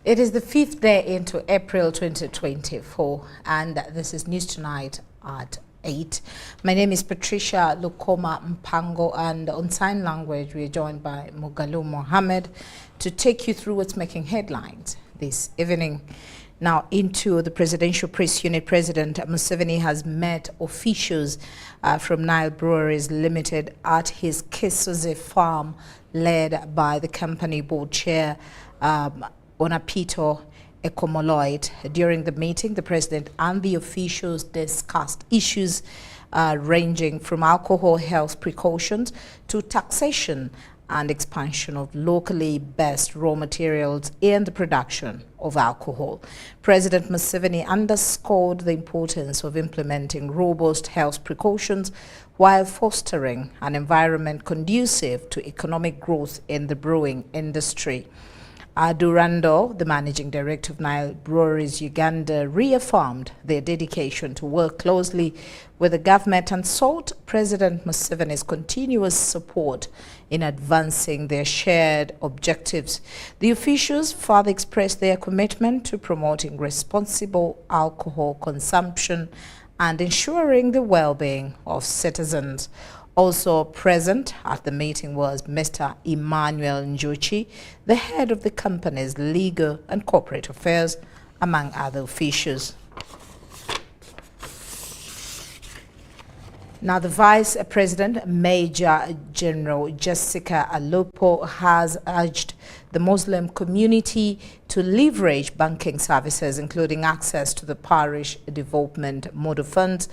It is the 5th day into April 2024, and this is News Tonight at 8. My name is Patricia Lukoma Mpango, and on sign language we are joined by Mugalu Mohammed to take you through what's making headlines this evening. Now into the Presidential Press Unit, President Museveni has met officials from Nile Breweries Limited at his Kesoze farm, led by the company board chair Onapito Ekomoloid. During the meeting, the president and the officials discussed issues ranging from alcohol health precautions to taxation and expansion of locally based raw materials in the production of alcohol. President Museveni underscored the importance of implementing robust health precautions while fostering an environment conducive to economic growth in the brewing industry. Durando, the managing director of Nile Breweries Uganda, reaffirmed their dedication to work closely with the government and sought President Museveni's continuous support in advancing their shared objectives. The officials further expressed their commitment to promoting responsible alcohol consumption and ensuring the well-being of citizens. Also present at the meeting was Mr. Emmanuel Njuchi, the head of the company's legal and corporate affairs, among other officials. Now, the Vice President, Major General Jessica ALUPO, has urged the Muslim community to leverage banking services, including access to the parish development model funds,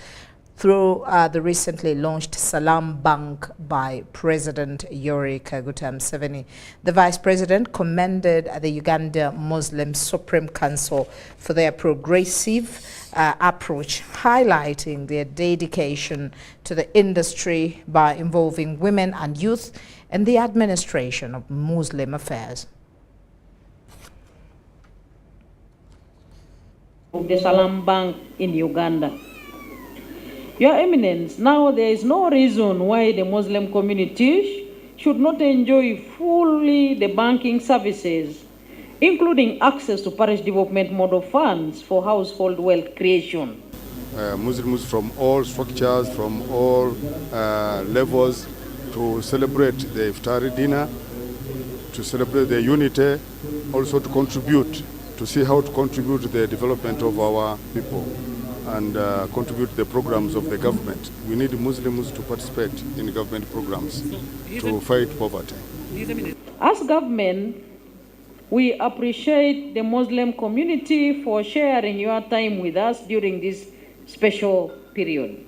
through the recently launched Salam Bank by President Yoweri Kaguta Museveni. The Vice President commended the Uganda Muslim Supreme Council for their progressive approach, highlighting their dedication to the industry by involving women and youth in the administration of Muslim affairs. Of the Salam Bank in Uganda. Your Eminence, now there is no reason why the Muslim community should not enjoy fully the banking services, including access to parish development model funds for household wealth creation. Muslims from all structures, from all levels, to celebrate the Iftar dinner, to celebrate the unity, also to contribute, to see how to contribute to the development of our people and contribute to the programs of the government. We need Muslims to participate in government programs to fight poverty. As government, we appreciate the Muslim community for sharing your time with us during this special period.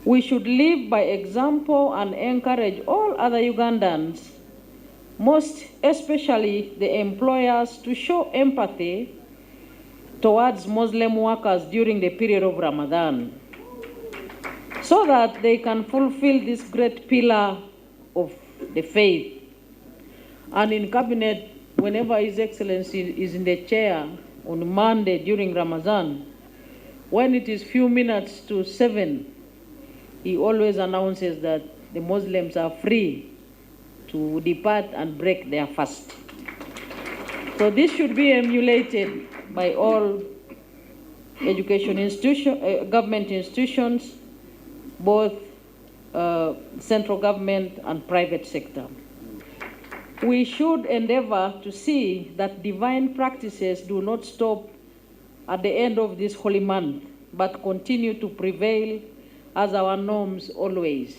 We should live by example and encourage all other Ugandans, most especially the employers, to show empathy towards Muslim workers during the period of Ramadan, so that they can fulfill this great pillar of the faith. And in Cabinet, whenever His Excellency is in the chair on Monday during Ramadan, when it is few minutes to 7, he always announces that the Muslims are free to depart and break their fast. So this should be emulated by all education institutions, government institutions, both central government and private sector. We should endeavor to see that divine practices do not stop at the end of this holy month, but continue to prevail as our norms always.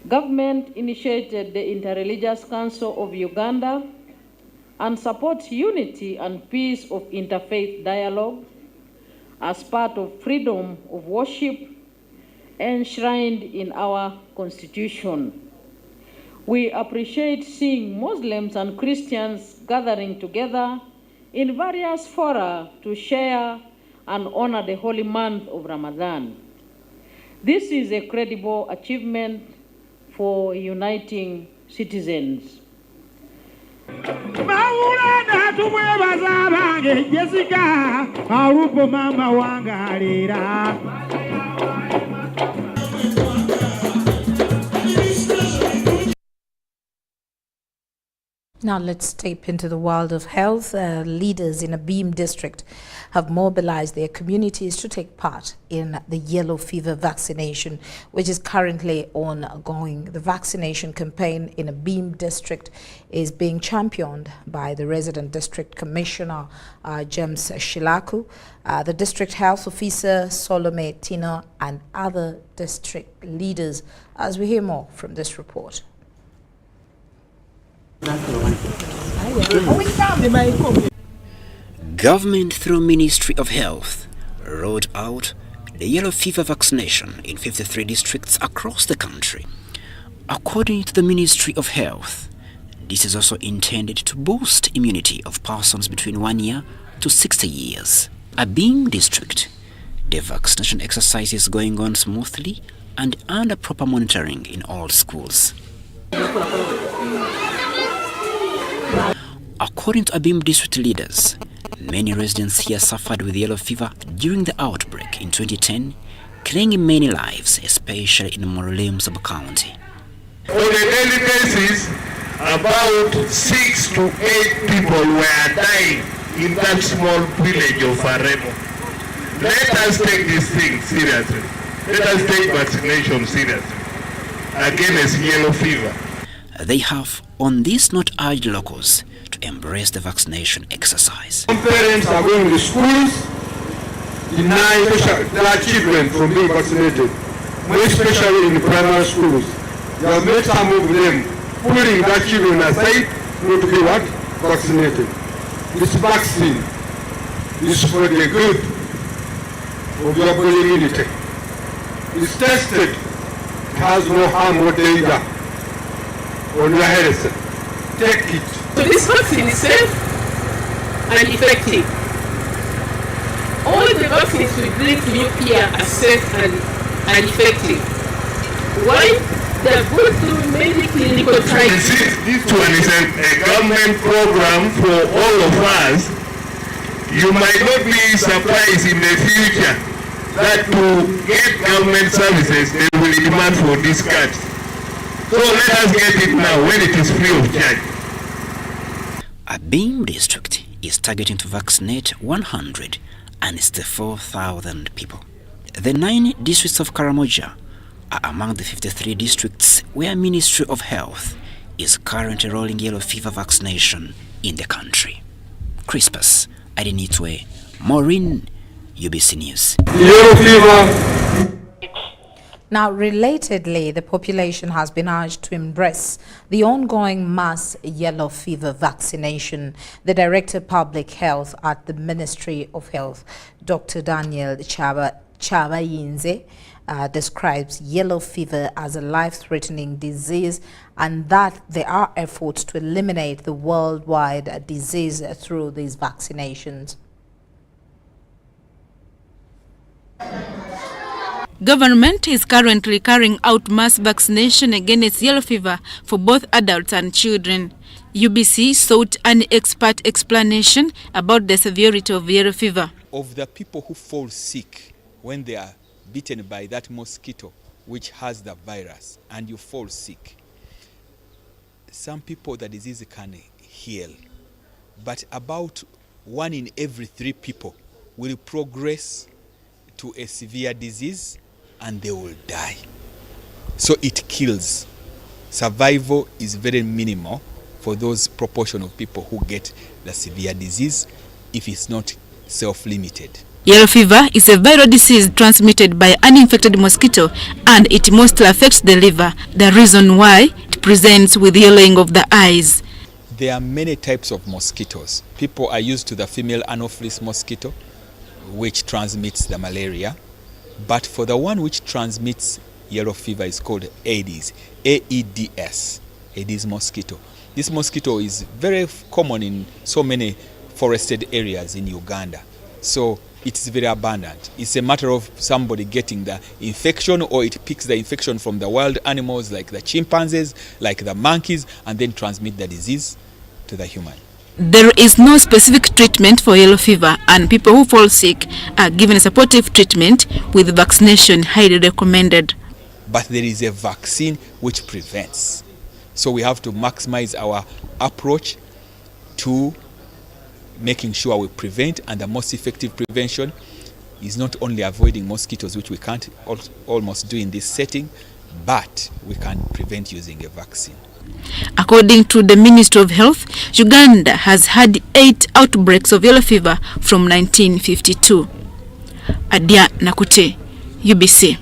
Government initiated the Interreligious Council of Uganda and supports unity and peace of interfaith dialogue as part of freedom of worship enshrined in our Constitution. We appreciate seeing Muslims and Christians gathering together in various fora to share and honor the holy month of Ramadan. This is a credible achievement for uniting citizens. Maulana tumwebaza bange Jessica ALUPO mama wangalira. Now let's step into the world of health. Leaders in a Beam district have mobilized their communities to take part in the yellow fever vaccination, which is currently ongoing. The vaccination campaign in a Beam district is being championed by the resident district commissioner, James Shilaku, the district health officer, Solome Tino, and other district leaders, as we hear more from this report. Government through Ministry of Health rolled out the yellow fever vaccination in 53 districts across the country. According to the Ministry of Health, this is also intended to boost immunity of persons between 1 year to 60 years. At Beam district, the vaccination exercise is going on smoothly and under proper monitoring in all schools. According to Abim district leaders, many residents here suffered with yellow fever during the outbreak in 2010, claiming many lives, especially in Morulem sub-county. On a daily basis, about 6 to 8 people were dying in that small village of Aremo. Let us take this thing seriously. Let us take vaccination seriously against yellow fever. They have on this note urged locals to embrace the vaccination exercise. Some parents are going to schools, denying their children from being vaccinated, more especially in the primary schools. They have made some of them pulling their children aside not to be what? Vaccinated. This vaccine is for the good of your body immunity. It's tested. It has no harm or danger on your health. Take it. So this vaccine is safe and effective. All the vaccines we bring to you here are safe and effective. Why? They are going through many clinical trials. This one is a government program for all of us. You might not be surprised in the future that to get government services, they will demand for this card. So let us get it now when it is free of charge. Abim district is targeting to vaccinate 164,000 people. The 9 districts of Karamoja are among the 53 districts where Ministry of Health is currently rolling yellow fever vaccination in the country. Crispus Adenitwe, Maureen, UBC News. Yellow fever. Now, relatedly, the population has been urged to embrace the ongoing mass yellow fever vaccination. The Director of Public Health at the Ministry of Health, Dr. Daniel Chabayinze, describes yellow fever as a life-threatening disease and that there are efforts to eliminate the worldwide disease through these vaccinations. Government is currently carrying out mass vaccination against yellow fever for both adults and children. UBC sought an expert explanation about the severity of yellow fever. Of the people who fall sick when they are bitten by that mosquito which has the virus and you fall sick, some people the disease can heal, but about 1 in every 3 people will progress to a severe disease and they will die. So it kills. Survival is very minimal for those proportion of people who get the severe disease if it's not self-limited. Yellow fever is a viral disease transmitted by an infected mosquito and it mostly affects the liver, the reason why it presents with yellowing of the eyes. There are many types of mosquitoes. People are used to the female Anopheles mosquito, which transmits the malaria. But for the one which transmits yellow fever is called Aedes, A-E-D-S, Aedes mosquito. This mosquito is very common in so many forested areas in Uganda. So it's very abundant. It's a matter of somebody getting the infection, or it picks the infection from the wild animals like the chimpanzees, like the monkeys, and then transmit the disease to the human. There is no specific treatment for yellow fever and people who fall sick are given a supportive treatment with vaccination highly recommended. But there is a vaccine which prevents. So we have to maximize our approach to making sure we prevent, and the most effective prevention is not only avoiding mosquitoes, which we can't almost do in this setting, but we can prevent using a vaccine. According to the Ministry of Health, Uganda has had 8 outbreaks of yellow fever from 1952. Adia Nakute, UBC.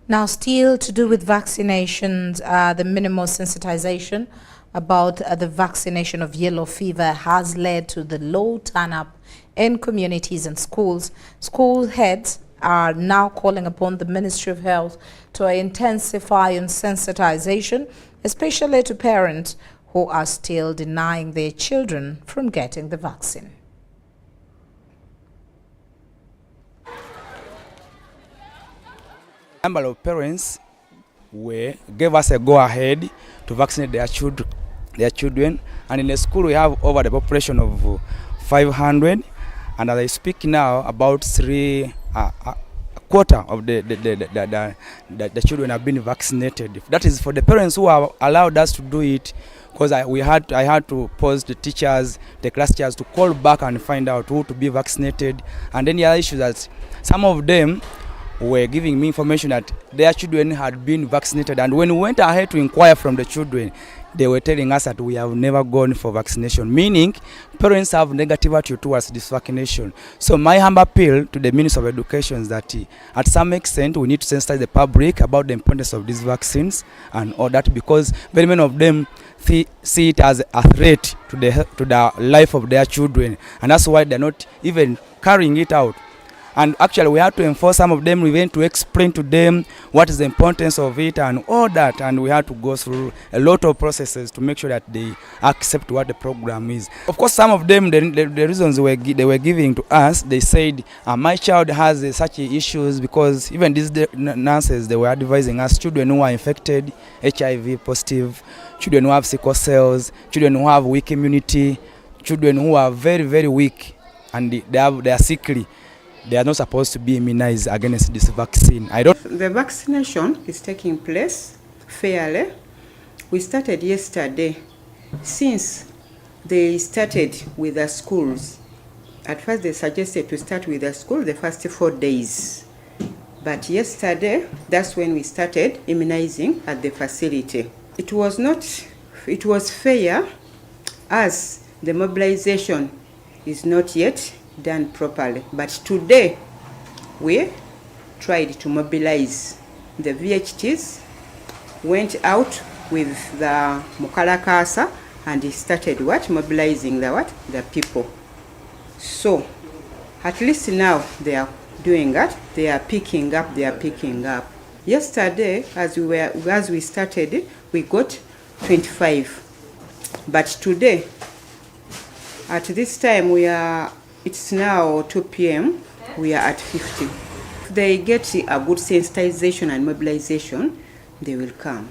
Now, still to do with vaccinations, the minimal sensitization about the vaccination of yellow fever has led to the low turn-up in communities and schools. School heads are now calling upon the Ministry of Health to intensify on sensitization, especially to parents who are still denying their children from getting the vaccine. Number of parents gave us a go-ahead to vaccinate their children, and in the school we have over the population of 500, and as I speak now, about a quarter of the children have been vaccinated. That is for the parents who have allowed us to do it, because I had to pause the teachers, the class teachers, to call back and find out who to be vaccinated. And then the other issue that some of them were giving me information that their children had been vaccinated, and when we went ahead to inquire from the children, they were telling us that we have never gone for vaccination, meaning parents have negative attitude towards this vaccination. So my humble appeal to the Minister of Education is that at some extent we need to sensitize the public about the importance of these vaccines and all that, because very many of them see it as a threat to the life of their children, and that's why they're not even carrying it out. And actually we had to enforce some of them. We went to explain to them what is the importance of it and all that, and we had to go through a lot of processes to make sure that they accept what the program is. Of course, some of them, the reasons they were giving to us, they said, my child has such issues, because even these nurses, they were advising us, children who are infected, HIV positive, children who have sickle cells, children who have weak immunity, children who are very, very weak and they are sickly. They are not supposed to be immunized against this vaccine. The vaccination is taking place fairly. We started yesterday. Since they started with the schools, at first they suggested to start with the school the first 4 days. But yesterday, that's when we started immunizing at the facility. It was fair, as the mobilization is not yet done properly. But today we tried to mobilize. The VHTs went out with the Mukalakasa and started mobilizing the people. So at least now they are doing that. They are picking up. Yesterday, as we started, we got 25. But today, at this time, it's now 2 p.m. We are at 50. If they get a good sensitization and mobilization, they will come.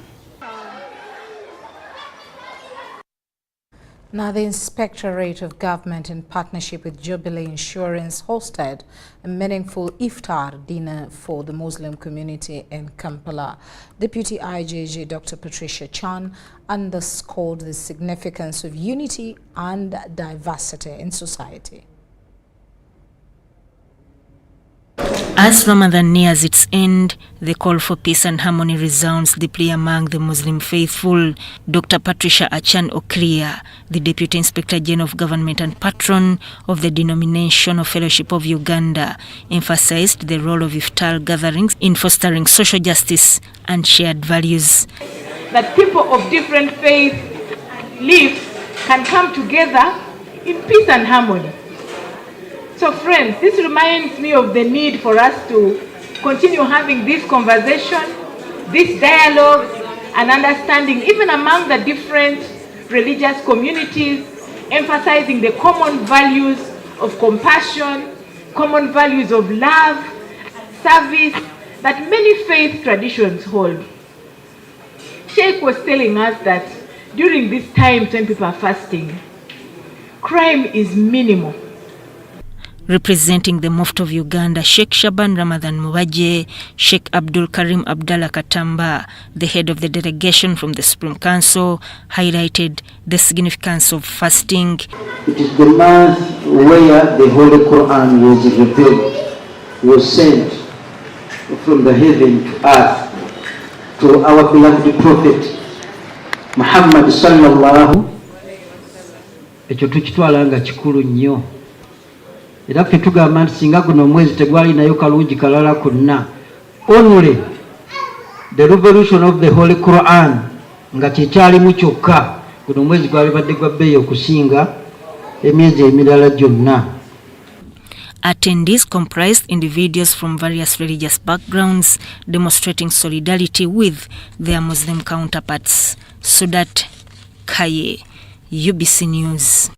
Now, the Inspectorate of Government, in partnership with Jubilee Insurance, hosted a meaningful iftar dinner for the Muslim community in Kampala. Deputy IJJ Dr. Patricia Chan underscored the significance of unity and diversity in society. As Ramadan nears its end, the call for peace and harmony resounds deeply among the Muslim faithful. Dr. Patricia Achan Okria, the Deputy Inspector General of Government and patron of the denomination of Fellowship of Uganda, emphasized the role of iftar gatherings in fostering social justice and shared values. That people of different faith live can come together in peace and harmony. So friends, this reminds me of the need for us to continue having this conversation, this dialogue and understanding, even among the different religious communities, emphasizing the common values of compassion, common values of love, service that many faith traditions hold. Sheikh was telling us that during these times when people are fasting, crime is minimal. Representing the Mufti of Uganda, Sheikh Shaban Ramadan Mubaje, Sheikh Abdul Karim Abdallah Katamba, the head of the delegation from the Supreme Council, highlighted the significance of fasting. It is the month where the Holy Quran was revealed, was sent from the heaven to earth to our beloved Prophet Muhammad sallallahu. Ekyo tukitwala nga kikulu nnyo. Era ffe tugamba nti singa guno omwezi tegwalinayo kalungi kalala konna. Only the revolution of the Holy Quran nga kyekyalimu kyokka, guno omwezi gwalibadde gwa bbeeyi okusinga emyezi emirala gyonna. Attendees comprised individuals from various religious backgrounds demonstrating solidarity with their Muslim counterparts. Sudat Kaye, UBC News.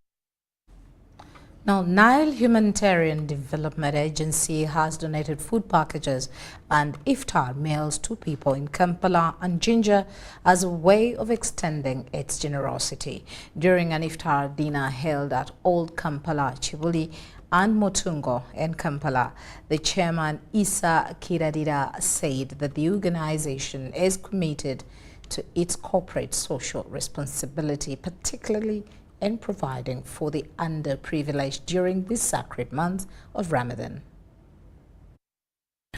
Now, Nile Humanitarian Development Agency has donated food packages and iftar meals to people in Kampala and Jinja as a way of extending its generosity. During an iftar dinner held at Old Kampala, Chibuli and Motungo in Kampala, the chairman Issa Kiradira said that the organization is committed to its corporate social responsibility, particularly in providing for the underprivileged during this sacred month of Ramadan.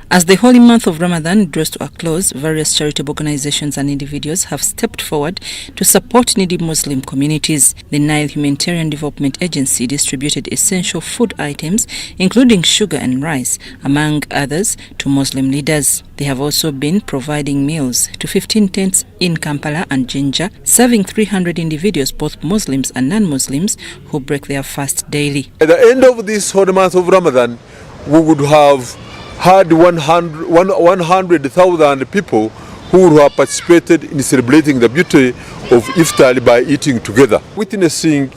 As the holy month of Ramadan draws to a close, various charitable organizations and individuals have stepped forward to support needy Muslim communities. The Nile Humanitarian Development Agency distributed essential food items, including sugar and rice, among others, to Muslim leaders. They have also been providing meals to 15 tents in Kampala and Jinja, serving 300 individuals, both Muslims and non-Muslims, who break their fast daily. At the end of this holy month of Ramadan, we would have had 100,000 people who have participated in celebrating the beauty of iftar by eating together. Witnessing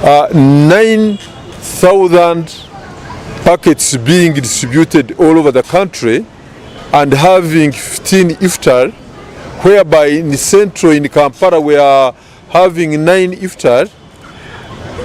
9,000 packets being distributed all over the country and having 15 iftar, whereby in central in Kampala we are having 9 iftar.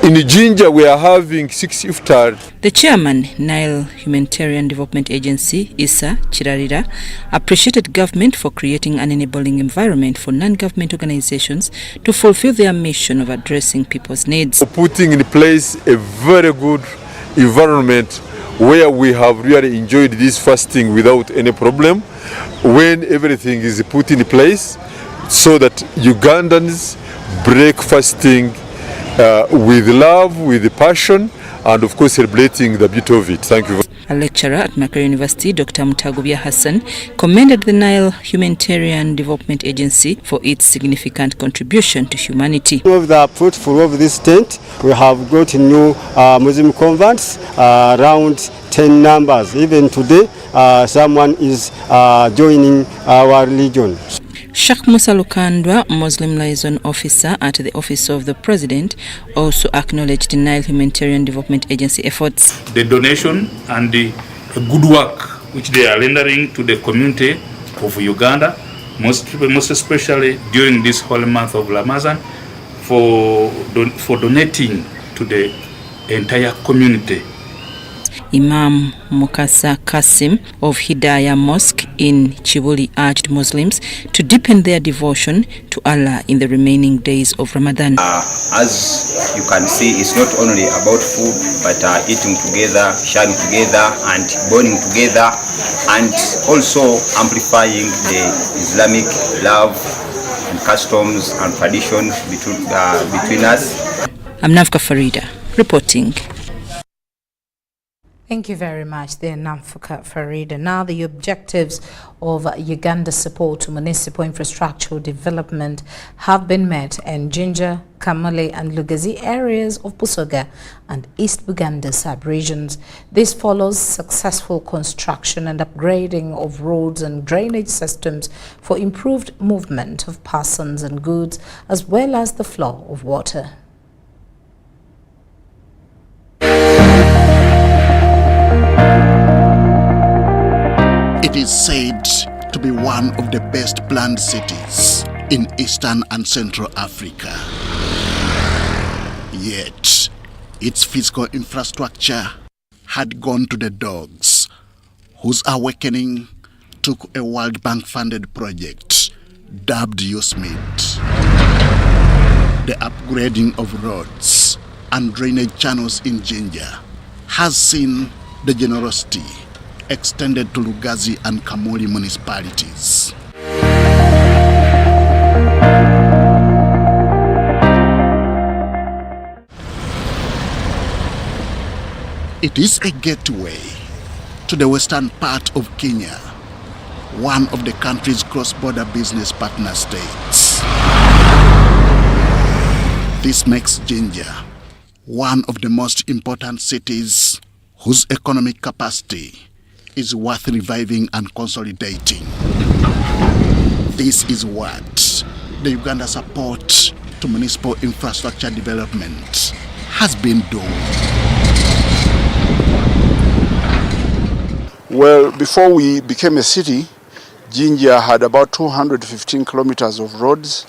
In Jinja, we are having 6 iftar. The chairman, Nile Humanitarian Development Agency, Issa Kirarira, appreciated government for creating an enabling environment for non-government organizations to fulfill their mission of addressing people's needs. Putting in place a very good environment where we have really enjoyed this fasting without any problem, when everything is put in place so that Ugandans break fasting with love, with passion, and of course celebrating the beauty of it. Thank you. A lecturer at Macquarie University, Dr. Mutagubia Hassan, commended the Nile Humanitarian Development Agency for its significant contribution to humanity. Of the fruitful of this tent, we have got new Muslim converts, around 10 numbers. Even today, someone is joining our religion. Sheikh Musa Lukandwa, Muslim liaison officer at the Office of the President, also acknowledged the Nile Humanitarian Development Agency efforts. The donation and the good work which they are rendering to the community of Uganda, most especially during this holy month of Ramadan, for donating to the entire community. Imam Mukasa Kasim of Hidayah Mosque in Chibuli urged Muslims to deepen their devotion to Allah in the remaining days of Ramadan. As you can see, it's not only about food, but eating together, sharing together, and bonding together, and also amplifying the Islamic love and customs and tradition between us. I'm Nafka Farida, reporting. Thank you very much there, Namfuka Farida. Now the objectives of Uganda's support to municipal infrastructural development have been met in Jinja, Kamale and Lugazi areas of Busoga and East Buganda sub-regions. This follows successful construction and upgrading of roads and drainage systems for improved movement of persons and goods as well as the flow of water. It is said to be one of the best planned cities in Eastern and Central Africa. Yet, its physical infrastructure had gone to the dogs, whose awakening took a World Bank-funded project dubbed USMID. The upgrading of roads and drainage channels in Jinja has seen the generosity extended to Lugazi and Kamuli municipalities. It is a gateway to the western part of Kenya, one of the country's cross-border business partner states. This makes Jinja one of the most important cities whose economic capacity is worth reviving and consolidating. This is what the Uganda support to municipal infrastructure development has been doing. Well, before we became a city, Jinja had about 215 kilometers of roads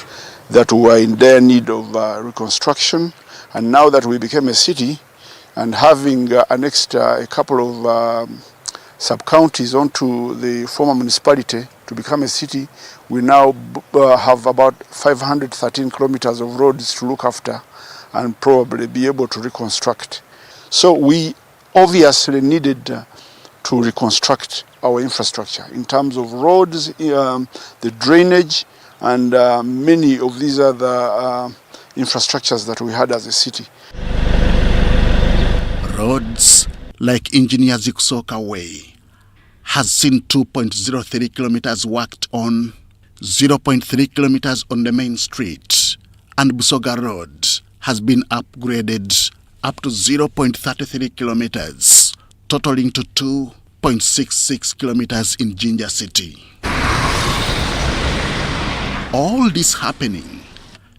that were in dire need of reconstruction. And now that we became a city and having annexed a couple of sub-counties onto the former municipality to become a city, we now have about 513 kilometers of roads to look after and probably be able to reconstruct. So we obviously needed to reconstruct our infrastructure in terms of roads, the drainage, and many of these other infrastructures that we had as a city. Roads like Engineer Zikusoka Way has seen 2.03 kilometers worked on, 0.3 kilometers on the main street, and Busoga Road has been upgraded up to 0.33 kilometers, totaling to 2.66 kilometers in Jinja City. All this happening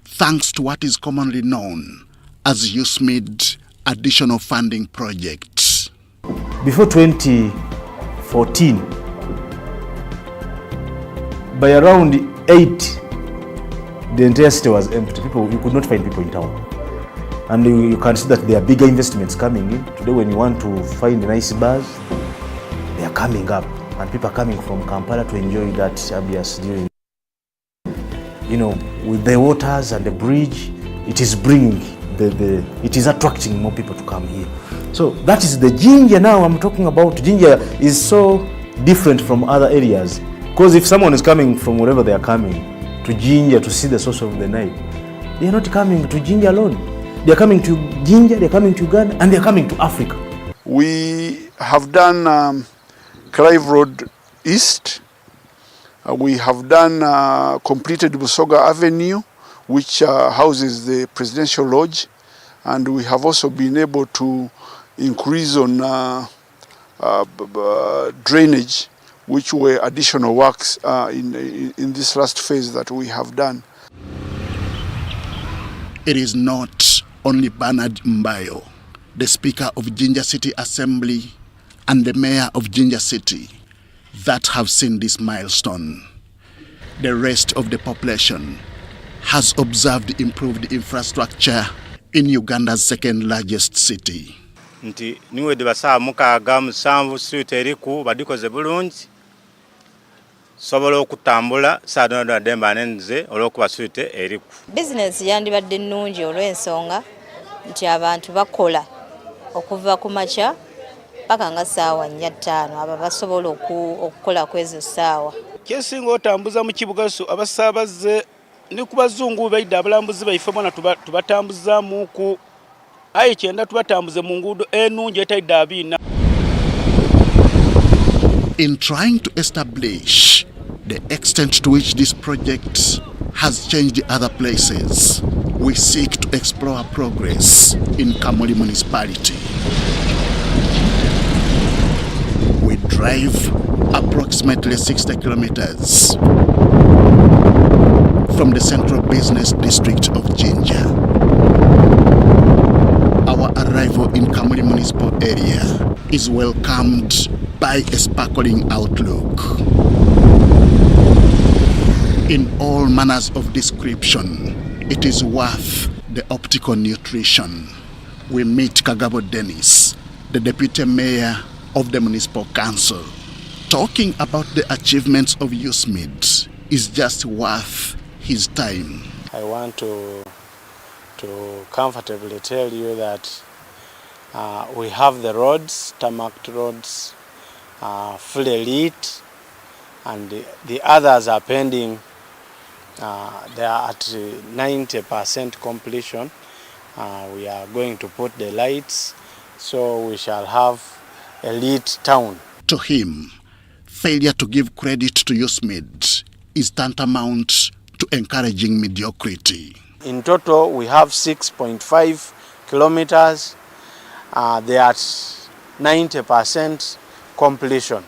thanks to what is commonly known as USMID additional funding projects. Before 2014, by around 8, the entire city was empty. You could not find people in town. And you can see that there are bigger investments coming in. Today when you want to find nice bars, they are coming up. And people are coming from Kampala to enjoy that ambience during, with the waters and the bridge, it is bringing, it is attracting more people to come here. So that is the Jinja now I'm talking about. Jinja is so different from other areas. Because if someone is coming from wherever they are coming to Jinja to see the source of the Nile, they are not coming to Jinja alone. They are coming to Jinja, they are coming to Uganda, and they are coming to Africa. We have done Clive Road East. We have done completed Busoga Avenue, which houses the Presidential Lodge, and we have also been able to increase on drainage, which were additional works in this last phase that we have done. It is not only Bernard Mbayo, the Speaker of Jinja City Assembly and the Mayor of Jinja City, that have seen this milestone. The rest of the population has observed improved infrastructure in Uganda's second largest city. Nti niwe de basa mukaga musanvu street eriku badikoze bulungi sobola okutambula saadona demba nenze olwokuba street eriku. Business yandibadde nnungi olw'ensonga nti abantu bakola okuva ku makya paka nga saawa 4-5 aba basobola okukola kwezo saawa. Kyesinga otambuza mu kibuga so abasaabaze ne ku bazungu baida abalambuzi baife bona tubatambuza muku ayi kyenda tubatambuze mu ngudo enungi etaida abina. In trying to establish the extent to which this project has changed other places, we seek to explore progress in Kamuli Municipality. We drive approximately 60 kilometers from the central business district of Jinja. Our arrival in Kamuli Municipal area is welcomed by a sparkling outlook. In all manners of description, it is worth the optical nutrition. We meet Kagabo Dennis, the Deputy Mayor of the Municipal Council. Talking about the achievements of USMID is just worth his time. I want to comfortably tell you that we have the roads, tarmac roads, fully lit, and the others are pending. They are at 90% completion. We are going to put the lights, so we shall have a lit town. To him, failure to give credit to USMID is tantamount to encouraging mediocrity. In total, we have 6.5 kilometers. They are at 90% completion.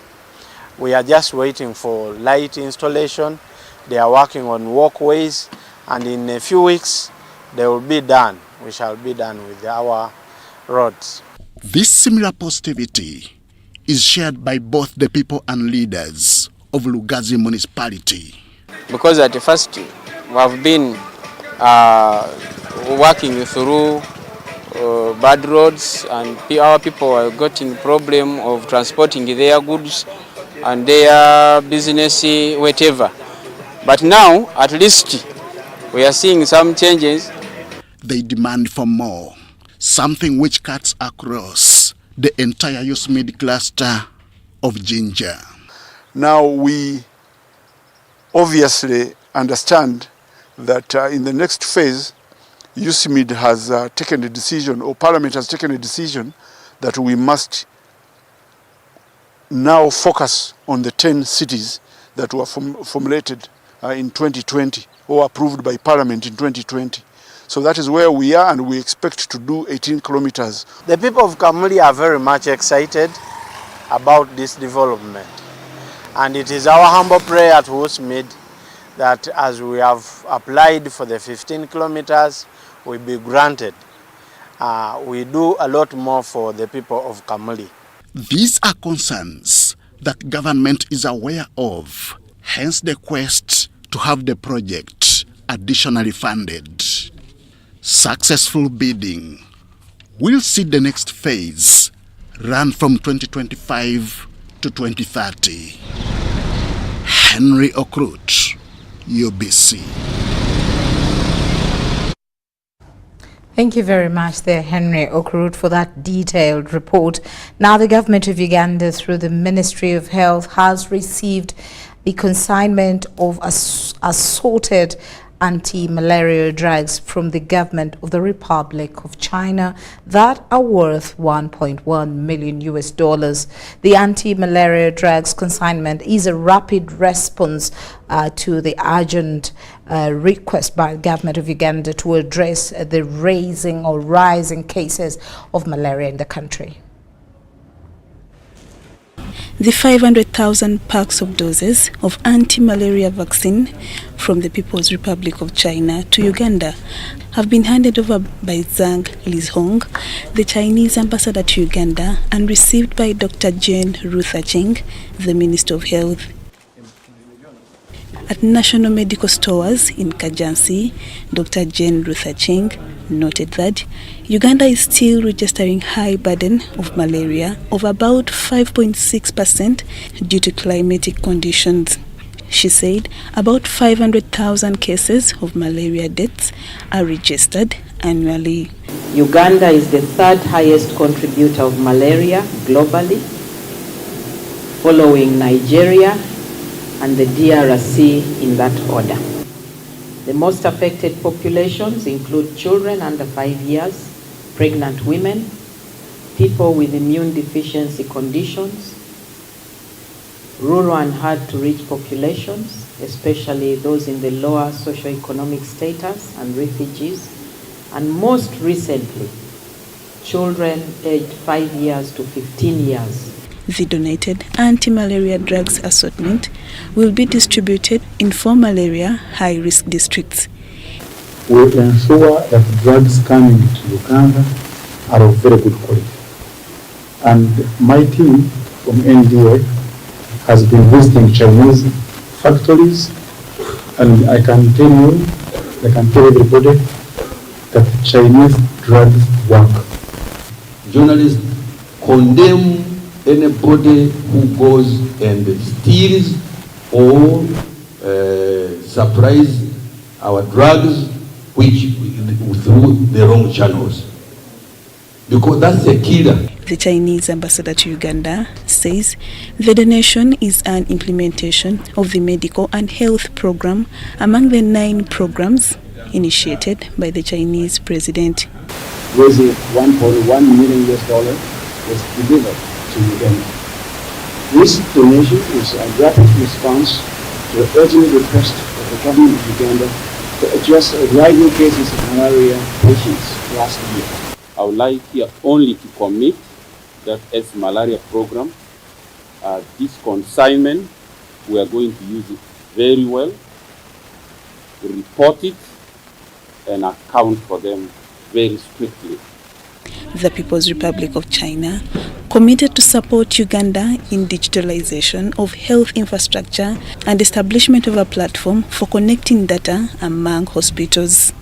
We are just waiting for light installation. They are working on walkways, and in a few weeks they will be done. We shall be done with our roads. This similar positivity is shared by both the people and leaders of Lugazi municipality. Because at the first we have been working through bad roads, and our people have gotten problem of transporting their goods and their business, whatever. But now, at least, we are seeing some changes. They demand for more, something which cuts across the entire USMID cluster of Ginger. Now we obviously understand that in the next phase, USMID has taken a decision, or Parliament has taken a decision, that we must now focus on the 10 cities that were formulated in 2020 or approved by Parliament in 2020. So that is where we are, and we expect to do 18 kilometers. The people of Kamuli are very much excited about this development. And it is our humble prayer at USMID that as we have applied for the 15 kilometers, we be granted. We do a lot more for the people of Kamuli. These are concerns that government is aware of, hence the quest to have the project additionally funded. Successful bidding will see the next phase run from 2025 to 2030. Henry Okrut, UBC. Thank you very much there, Henry Okrut, for that detailed report. Now, the government of Uganda, through the Ministry of Health, has received the consignment of assorted anti-malaria drugs from the government of the Republic of China that are worth $1.1 million. The anti-malaria drugs consignment is a rapid response to the urgent request by the government of Uganda to address the rising cases of malaria in the country. The 500,000 packs of doses of anti-malaria vaccine from the People's Republic of China to Uganda have been handed over by Zhang Lizhong, the Chinese ambassador to Uganda, and received by Dr. Jane Ruthacheng, the Minister of Health. At national medical stores in Kajansi, Dr. Jane Ruthacheng noted that Uganda is still registering high burden of malaria of about 5.6% due to climatic conditions. She said about 500,000 cases of malaria deaths are registered annually. Uganda is the third highest contributor of malaria globally, following Nigeria and the DRC in that order. The most affected populations include children under 5 years, pregnant women, people with immune deficiency conditions, rural and hard-to-reach populations, especially those in the lower socioeconomic status and refugees, and most recently, children aged 5 years to 15 years. The donated anti-malaria drugs assortment will be distributed in 4 malaria high-risk districts. We ensure that drugs coming to Uganda are of very good quality. And my team from NDA has been visiting Chinese factories, and I can tell everybody that Chinese drugs work. Journalists condemn anybody who goes and steals or supplies our drugs through the wrong channels, because that's a killer. The Chinese ambassador to Uganda says the donation is an implementation of the medical and health program among the 9 programs initiated by the Chinese president. Raising $1.1 million was delivered to Uganda. This donation is a rapid response to the urgent request of the government of Uganda to address rising cases of malaria patients last year. I would like here only to commit that as malaria program, this consignment, we are going to use it very well, report it, and account for them very strictly. The People's Republic of China committed to support Uganda in digitalization of health infrastructure and establishment of a platform for connecting data among hospitals.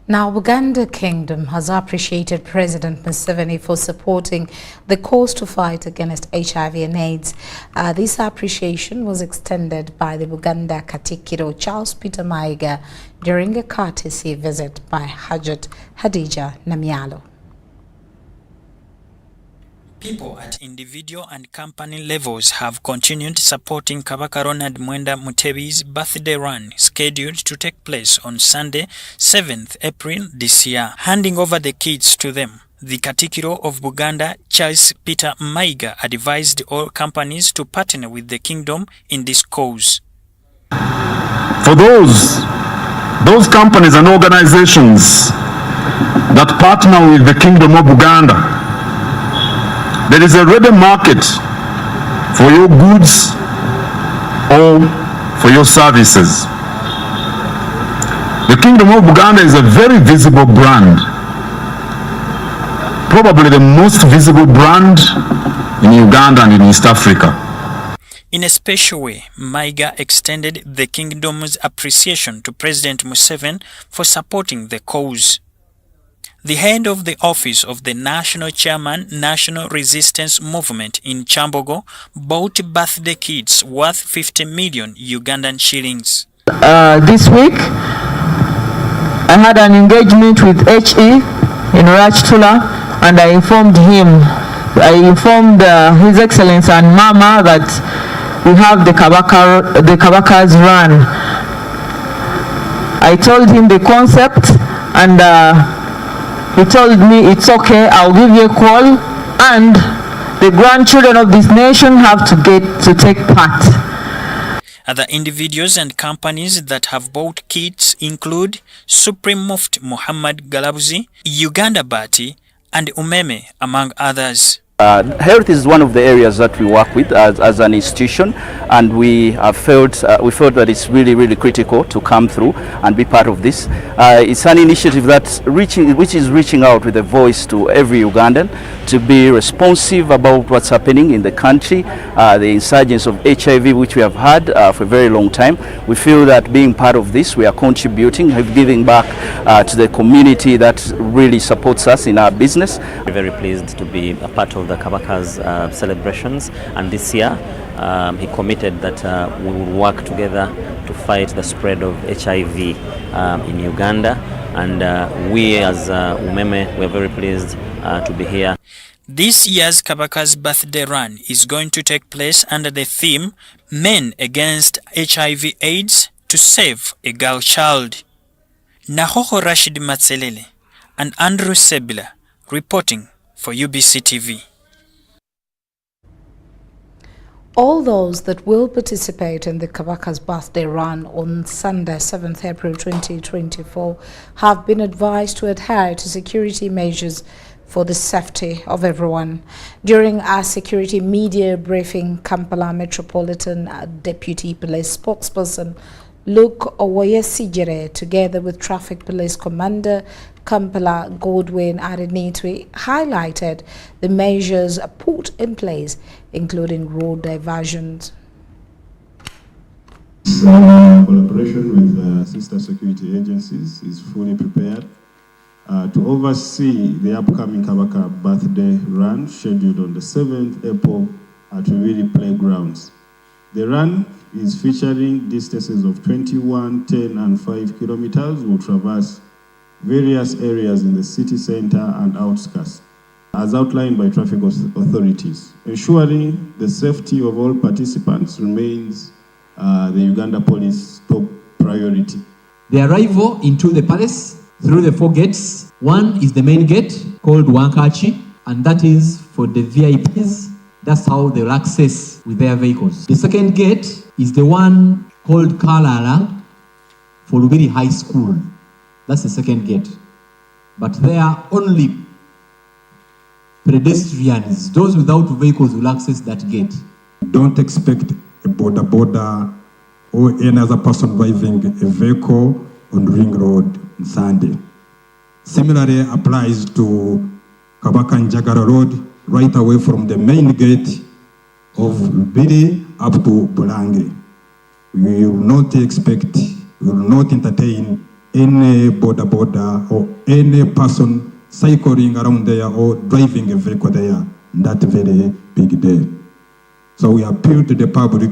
Now, Uganda Kingdom has appreciated President Museveni for supporting the cause to fight against HIV and AIDS. This appreciation was extended by the Uganda Katikiro Charles Peter Maiga during a courtesy visit by Hajat Hadija Namyalo. People at individual and company levels have continued supporting Kabaka Ronald Mwenda Mutebi's birthday run, scheduled to take place on Sunday, 7th April this year. Handing over the kits to them, the Katikiro of Buganda, Charles Peter Maiga, advised all companies to partner with the kingdom in this cause. For those companies and organizations that partner with the Kingdom of Uganda, there is a ready market for your goods or for your services. The Kingdom of Uganda is a very visible brand, probably the most visible brand in Uganda and in East Africa. In a special way, Maiga extended the kingdom's appreciation to President Museveni for supporting the cause. The head of the office of the National Chairman, National Resistance Movement in Chambogo, bought birthday kits worth 50 million Ugandan shillings. This week, I had an engagement with HE in Rachitula, and I informed His Excellency and Mama that we have the Kabaka's Run. I told him the concept, and he told me it's okay, I'll give you a call, and the grandchildren of this nation have to take part. Other individuals and companies that have bought kits include Supreme Mufti Muhammad Galabuzi, Uganda Bati, and Umeme, among others. Health is one of the areas that we work with as an institution, and we felt that it's really critical to come through and be part of this. It's an initiative which is reaching out with a voice to every Ugandan to be responsive about what's happening in the country, the insurgence of HIV, which we have had for a very long time. We feel that being part of this, we are contributing, giving back to the community that really supports us in our business. We're very pleased to be a part of the Kabaka's celebrations, and this year he committed that we will work together to fight the spread of HIV in Uganda, and we as Umeme, we're very pleased to be here. This year's Kabaka's Birthday Run is going to take place under the theme Men Against HIV/AIDS to Save a Girl Child. Nahoho Rashid Matselele and Andrew Sebila reporting for UBC TV. All those that will participate in the Kabaka's Birthday Run on Sunday, 7th April 2024, have been advised to adhere to security measures for the safety of everyone. During our security media briefing, Kampala Metropolitan Deputy Police Spokesperson Luke Owoyesijere, together with Traffic Police Commander Kampala Godwin Adenitwe, highlighted the measures put in place, including road diversions. Collaboration with sister security agencies is fully prepared to oversee the upcoming Kampala Birthday Run scheduled on the 7th April at Rwanda Playgrounds. The run is featuring distances of 21, 10 and 5 kilometers will traverse various areas in the city center and outskirts, as outlined by traffic authorities. Ensuring the safety of all participants remains the Uganda Police top priority. The arrival into the palace through the 4 gates. One is the main gate called Wankachi, and that is for the VIPs. That's how they will access with their vehicles. The second gate is the one called Kalala for Lubiri High School. That's the second gate. But there are only pedestrians, those without vehicles will access that gate. Don't expect a border or any other person driving a vehicle on Ring Road on Sunday. Similarly applies to Kabaka and Jagara Road, right away from the main gate of Bidi up to Bulange. We will not entertain any border or any person cycling around there or driving a vehicle there that very big day. So we appeal to the public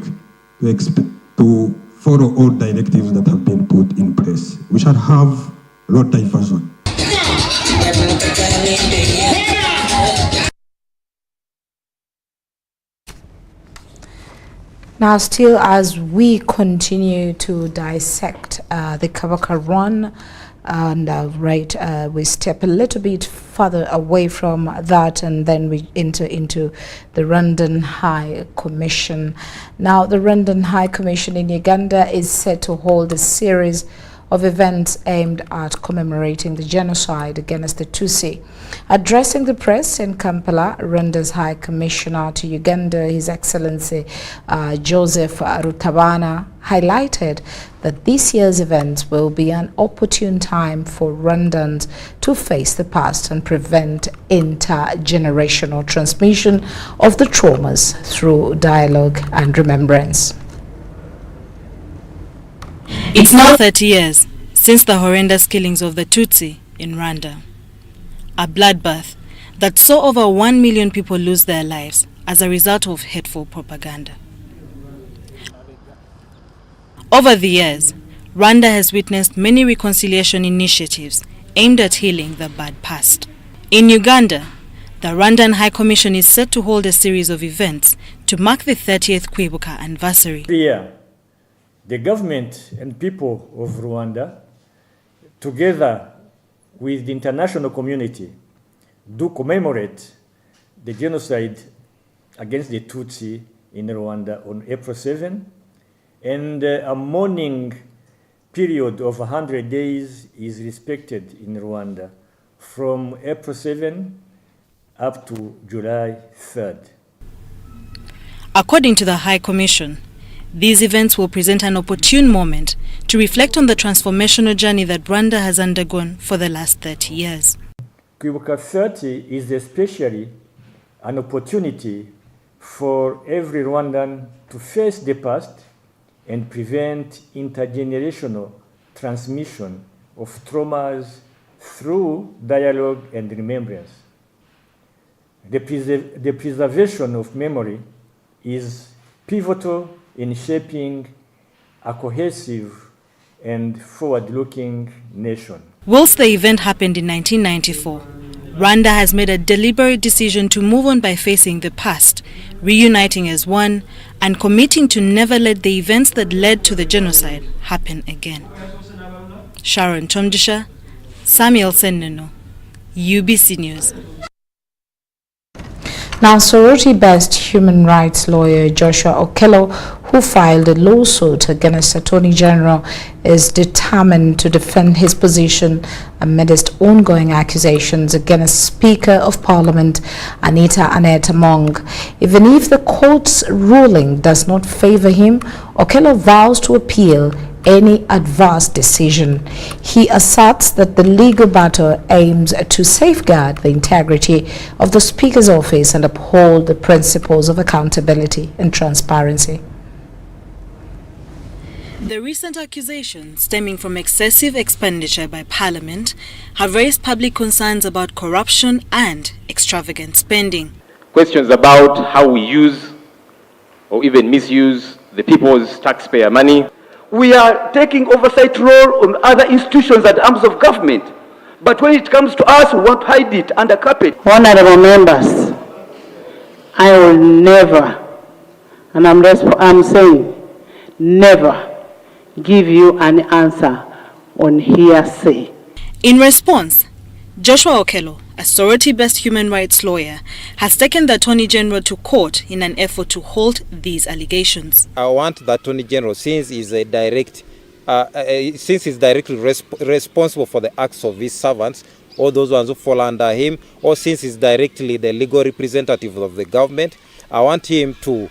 to follow all directives that have been put in place. We shall have road diversion. Now, still as we continue to dissect the Kampala Run, and we step a little bit further away from that, and then we enter into the Rwandan High Commission. Now, the Rwandan High Commission in Uganda is set to hold a series of events aimed at commemorating the genocide against the Tutsi. Addressing the press in Kampala, Rwanda's High Commissioner to Uganda, His Excellency Joseph Rutabana, highlighted that this year's event will be an opportune time for Rwandans to face the past and prevent intergenerational transmission of the traumas through dialogue and remembrance. It's now 30 years since the horrendous killings of the Tutsi in Rwanda. A bloodbath that saw over 1 million people lose their lives as a result of hateful propaganda. Over the years, Rwanda has witnessed many reconciliation initiatives aimed at healing the bad past. In Uganda, the Rwandan High Commission is set to hold a series of events to mark the 30th Kwibuka anniversary. Every year, the government and people of Rwanda, together with the international community, do commemorate the genocide against the Tutsi in Rwanda on April 7, and a mourning period of 100 days is respected in Rwanda from April 7 up to July 3rd. According to the High Commission, these events will present an opportune moment to reflect on the transformational journey that Rwanda has undergone for the last 30 years. Kwibuka 30 is especially an opportunity for every Rwandan to face the past and prevent intergenerational transmission of traumas through dialogue and remembrance. The preservation of memory is pivotal in shaping a cohesive and forward-looking nation. Whilst the event happened in 1994, Rwanda has made a deliberate decision to move on by facing the past, reuniting as one, and committing to never let the events that led to the genocide happen again. Sharon Tomdisha, Samuel Seneno, UBC News. Now, Sorority-based human rights lawyer Joshua Okello, who filed a lawsuit against Attorney General, is determined to defend his position amidst ongoing accusations against Speaker of Parliament Anita Among. Even if the court's ruling does not favor him, Okello vows to appeal any adverse decision. He asserts that the legal battle aims to safeguard the integrity of the Speaker's office and uphold the principles of accountability and transparency. The recent accusations stemming from excessive expenditure by Parliament have raised public concerns about corruption and extravagant spending. Questions about how we use or even misuse the people's taxpayer money. We are taking oversight role on other institutions and arms of government. But when it comes to us, we want to hide it under carpet. Honorable members, I will never, and I'm saying never, give you an answer on hearsay. In response, Joshua Okello, a Sorority-based human rights lawyer, has taken the Attorney General to court in an effort to halt these allegations. I want the Attorney General, since he's directly responsible for the acts of his servants, or those ones who fall under him, or since he's directly the legal representative of the government, I want him to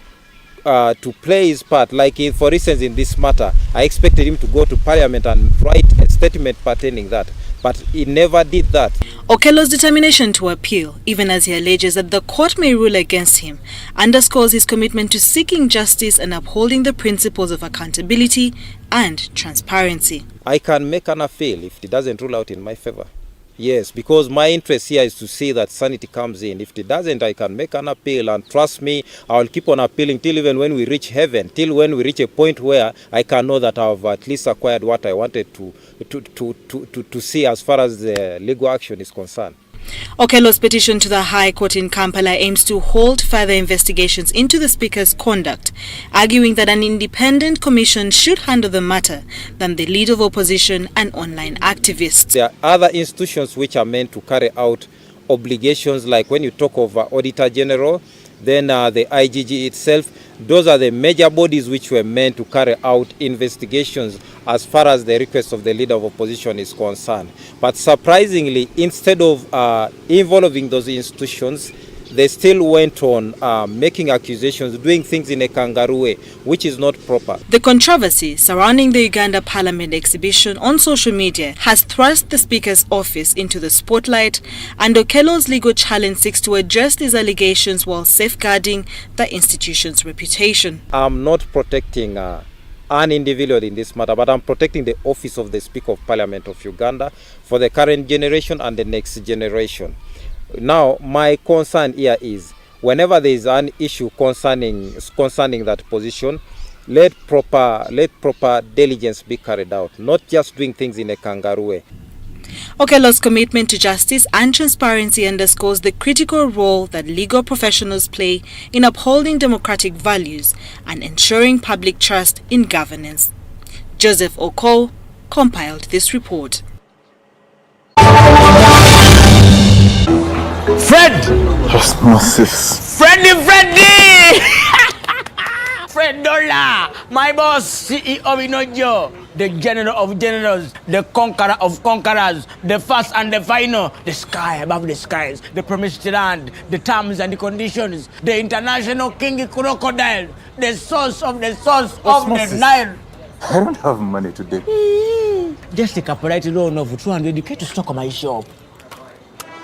play his part. Like, for instance, in this matter, I expected him to go to Parliament and write a statement pertaining that, but he never did that. Okello's determination to appeal, even as he alleges that the court may rule against him, underscores his commitment to seeking justice and upholding the principles of accountability and transparency. I can make an appeal if it doesn't rule out in my favor. Yes, because my interest here is to see that sanity comes in. If it doesn't, I can make an appeal, and trust me, I will keep on appealing till even when we reach heaven, till when we reach a point where I can know that I've at least acquired what I wanted to see as far as the legal action is concerned. Okello's petition to the High Court in Kampala aims to hold further investigations into the Speaker's conduct, arguing that an independent commission should handle the matter than the leader of opposition and online activists. There are other institutions which are meant to carry out obligations, like when you talk of Auditor General, then the IGG itself. Those are the major bodies which were meant to carry out investigations as far as the request of the leader of opposition is concerned. But surprisingly, instead of involving those institutions, they still went on making accusations, doing things in a kangaroo way, which is not proper. The controversy surrounding the Uganda Parliament exhibition on social media has thrust the Speaker's office into the spotlight, and Okello's legal challenge seeks to address these allegations while safeguarding the institution's reputation. I'm not protecting an individual in this matter, but I'm protecting the office of the Speaker of Parliament of Uganda for the current generation and the next generation. Now, my concern here is, whenever there is an issue concerning that position, let proper diligence be carried out, not just doing things in a kangaroo way. Okello's commitment to justice and transparency underscores the critical role that legal professionals play in upholding democratic values and ensuring public trust in governance. Joseph Oko compiled this report. Fred! Osmosis. Freddy! Fred Dollar! My boss, CEO Inojo, the general of generals, the conqueror of conquerors, the first and the final, the sky above the skies, the promised land, the terms and the conditions, the international king crocodile, the source of the Nile. I don't have money today. Just take a polite loan of 200k to stock my shop.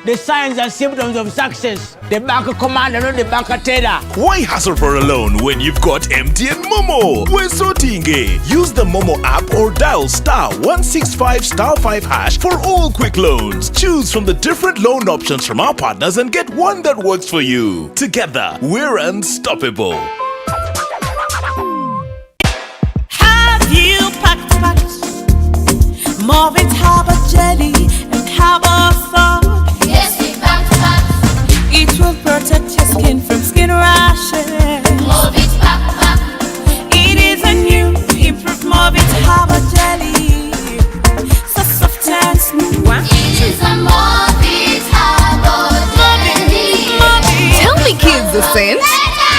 The signs and symptoms of success. The bank commander, not the bank teller. Why hassle for a loan when you've got MTN Momo? We're sorting it. Use the Momo app or dial *165*5# for all quick loans. Choose from the different loan options from our partners and get one that works for you. Together, we're unstoppable. Have you packed more of it Harbour jelly and Harbour soap? Yes, we packed. It will protect your skin from skin rashes. Movit pack. It is a new improved Movit Harbour jelly, so soft and smooth. It is a Movit Harbour jelly. Tell me, kids, the scent.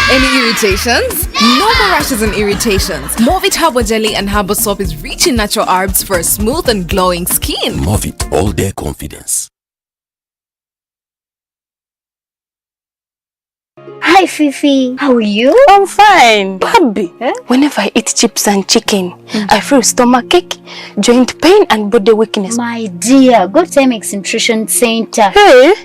Any irritations? No more rashes and irritations. Movit Harbour Jelly and Harbour Soap is rich in natural herbs for a smooth and glowing skin. Movit all day confidence. Hi Fifi, how are you? I'm fine. Baby, whenever I eat chips and chicken, I feel stomachache, joint pain and body weakness. My dear, go to MX Nutrition Center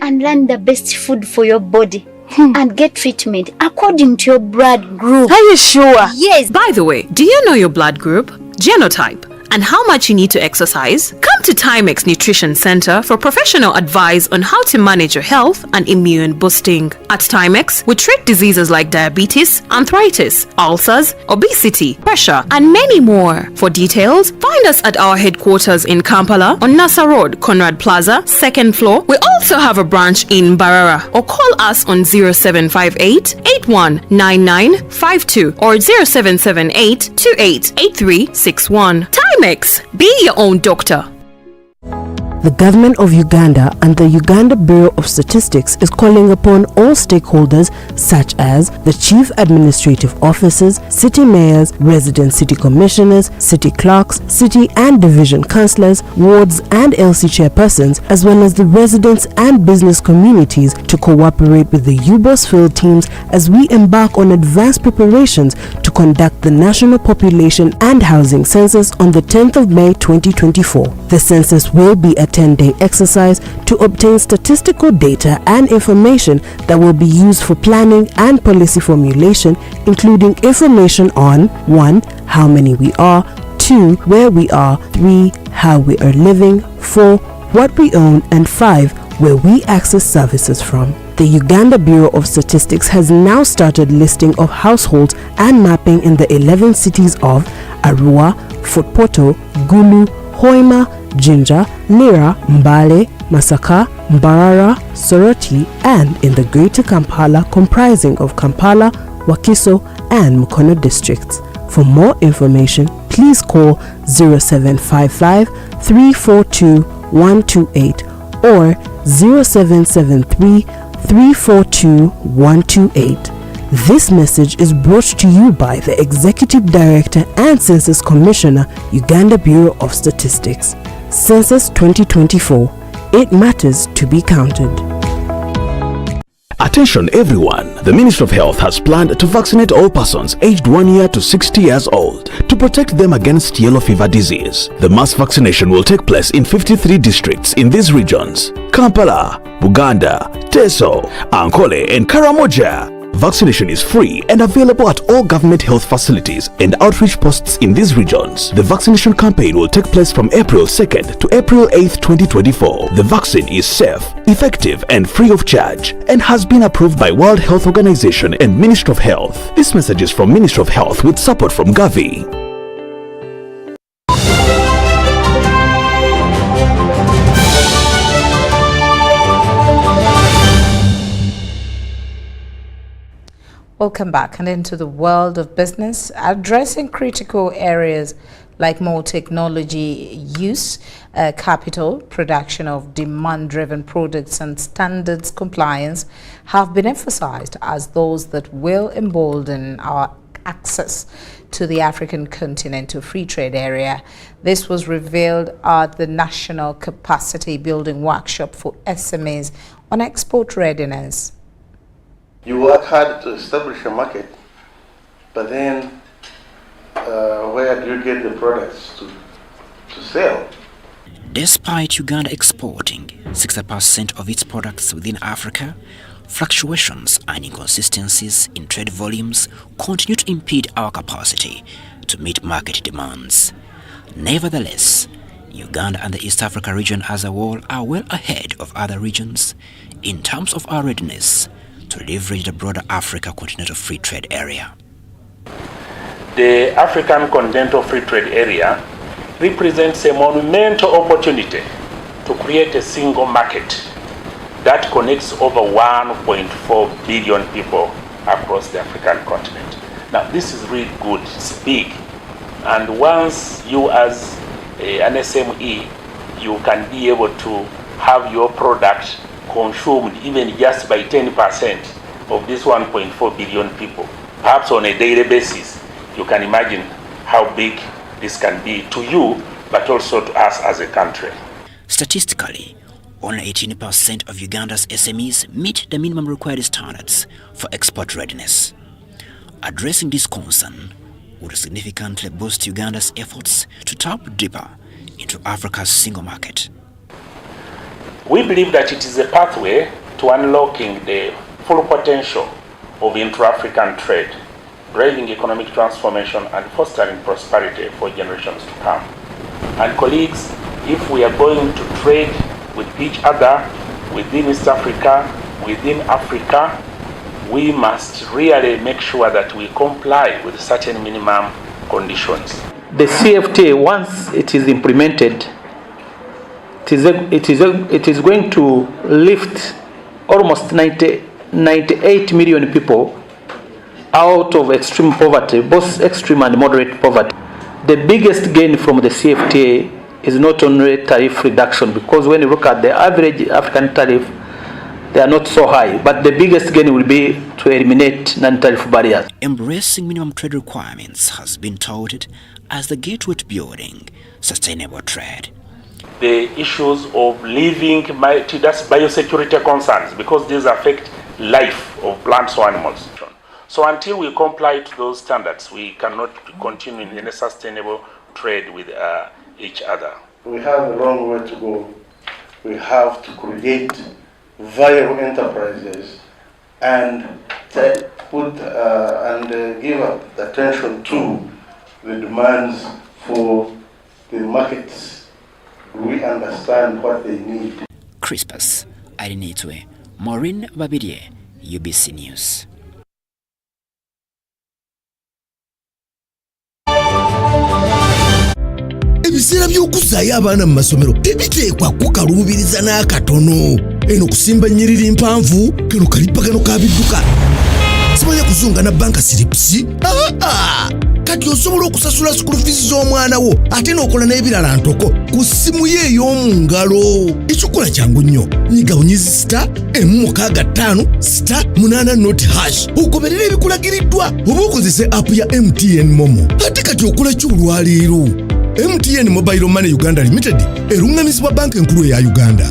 and learn the best food for your body. And get treatment according to your blood group. Are you sure? Yes. By the way, do you know your blood group? genotype, and how much you need to exercise? Come to Timex Nutrition Center for professional advice on how to manage your health and immune boosting. At Timex, we treat diseases like diabetes, arthritis, ulcers, obesity, pressure, and many more. For details, find us at our headquarters in Kampala on Nasa Road, Conrad Plaza, 2nd floor. We also have a branch in Barara, or call us on 0758 819952 or 0778 288361. Timex, be your own doctor. The government of Uganda and the Uganda Bureau of Statistics is calling upon all stakeholders such as the chief administrative officers, city mayors, resident city commissioners, city clerks, city and division councillors, wards and LC chairpersons, as well as the residents and business communities to cooperate with the UBOS field teams as we embark on advanced preparations to conduct the National Population and Housing Census on the 10th of May 2024. The census will be a 10-day exercise to obtain statistical data and information that will be used for planning and policy formulation, including information on 1. How many we are, 2. Where we are, 3. How we are living, 4. What we own, and 5. Where we access services from. The Uganda Bureau of Statistics has now started listing of households and mapping in the 11 cities of Arua, Fort Portal, Gulu, Hoima, Jinja, Lira, Mbale, Masaka, Mbarara, Soroti, and in the Greater Kampala comprising of Kampala, Wakiso, and Mukono districts. For more information, please call 0755 342 128 or 0773 342 128. This message is brought to you by the Executive Director and Census Commissioner, Uganda Bureau of Statistics. Census 2024. It matters to be counted. Attention everyone, the Ministry of Health has planned to vaccinate all persons aged 1 year to 60 years old to protect them against yellow fever disease. The mass vaccination will take place in 53 districts in these regions: Kampala, Buganda, Teso, Ankole and Karamoja. Vaccination is free and available at all government health facilities and outreach posts in these regions. The vaccination campaign will take place from April 2nd to April 8th, 2024. The vaccine is safe, effective and free of charge and has been approved by World Health Organization and Ministry of Health. This message is from Ministry of Health with support from Gavi. Welcome back and into the world of business. Addressing critical areas like more technology use, capital, production of demand-driven products and standards compliance have been emphasized as those that will embolden our access to the African continental free trade area. This was revealed at the National Capacity Building Workshop for SMEs on export readiness. You work hard to establish a market, but then where do you get the products to sell? Despite Uganda exporting 60% of its products within Africa, fluctuations and inconsistencies in trade volumes continue to impede our capacity to meet market demands. Nevertheless, Uganda and the East Africa region as a whole are well ahead of other regions in terms of our readiness to leverage the broader Africa Continental Free Trade Area. The African Continental Free Trade Area represents a monumental opportunity to create a single market that connects over 1.4 billion people across the African continent. Now, this is really good, it's big. And once you as an SME, you can be able to have your product consumed even just by 10% of this 1.4 billion people. Perhaps on a daily basis, you can imagine how big this can be to you, but also to us as a country. Statistically, only 18% of Uganda's SMEs meet the minimum required standards for export readiness. Addressing this concern would significantly boost Uganda's efforts to tap deeper into Africa's single market. We believe that it is a pathway to unlocking the full potential of intra-African trade driving economic transformation and fostering prosperity for generations to come. And colleagues, if we are going to trade with each other within East Africa, within Africa, we must really make sure that we comply with certain minimum conditions. The CFTA, once it is implemented, it is going to lift almost 98 million people out of extreme poverty, both extreme and moderate poverty. The biggest gain from the CFTA is not only tariff reduction, because when you look at the average African tariff, they are not so high, but the biggest gain will be to eliminate non-tariff barriers. Embracing minimum trade requirements has been touted as the gateway to building sustainable trade. The issues of living, that's biosecurity concerns, because these affect life of plants or animals. So until we comply to those standards, we cannot continue in a sustainable trade with each other. We have a long way to go. We have to create viable enterprises and put and give attention to the demands for the markets. We understand what they need. Crispus Arinitwe, Maureen Babidie, UBC News. Ebiseera by'okuzaayo abaana mu masomero tebiteekwa kukaluubiriza n'akatono. Eno kusimba nnyiriri mpanvu kano kalipagano ka bidduka. Simanya kuzunga na banka siripsi. Kati osobola okusasula school fees z'omwana wo ate n'okola n'ebirala ntoko ku ssimu ye ey'omu ngalo. Ekikola kyangu nnyo. Nyiga bunyizi *855*8 ogoberera ebikulagiriddwa oba okozese app ya MTN Momo. Ate kati okola ki olwaleero? MTN Mobile Money Uganda Limited erungamizibwa banka enkulu ya Uganda.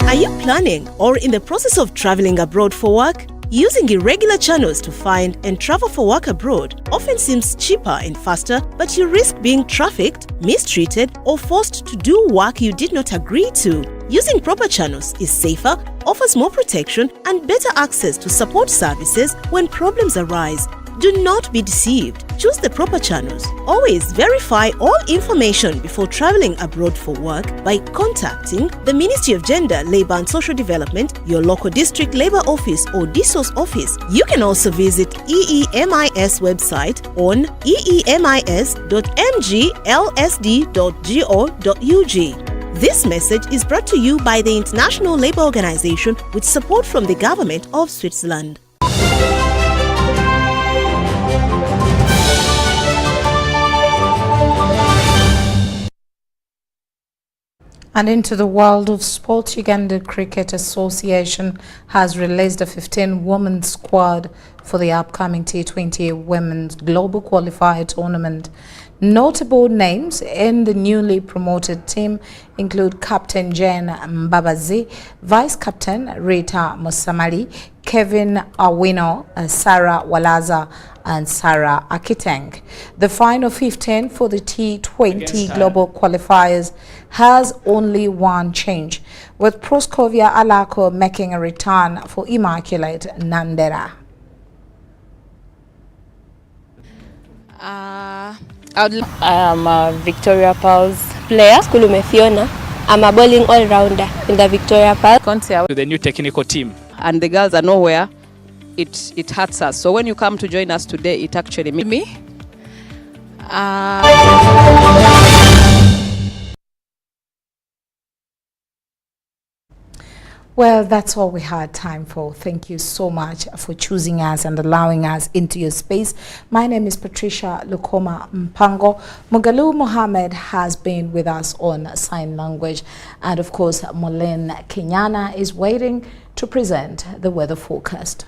Are you planning or in the process of traveling abroad for work? Using irregular channels to find and travel for work abroad often seems cheaper and faster, but you risk being trafficked, mistreated, or forced to do work you did not agree to. Using proper channels is safer, offers more protection, and better access to support services when problems arise. Do not be deceived. Choose the proper channels. Always verify all information before traveling abroad for work by contacting the Ministry of Gender, Labour and Social Development, your local district labour office or DSOS office. You can also visit EEMIS website on eemis.mglsd.go.ug. This message is brought to you by the International Labour Organization with support from the Government of Switzerland. And into the world of sport, Uganda Cricket Association has released a 15-woman squad for the upcoming T20 Women's Global Qualifier Tournament. Notable names in the newly promoted team include Captain Jane Mbabazi, Vice Captain Rita Musamali, Kevin Awino, Sarah Walaza, and Sarah Akiteng. The final 15 for the T20 Global Qualifiers has only one change, with Proskovia Alako making a return for Immaculate Nandera. I am a Victoria Pearls player. Kulume Fiona. I'm a bowling all-rounder in the Victoria Pearls. To the new technical team. And the girls are nowhere. It hurts us. So when you come to join us today, it actually means me. Well, that's all we had time for. Thank you so much for choosing us and allowing us into your space. My name is Patricia Lukoma Mpango. Mugalu Mohammed has been with us on sign language. And of course, Molen Kenyana is waiting to present the weather forecast.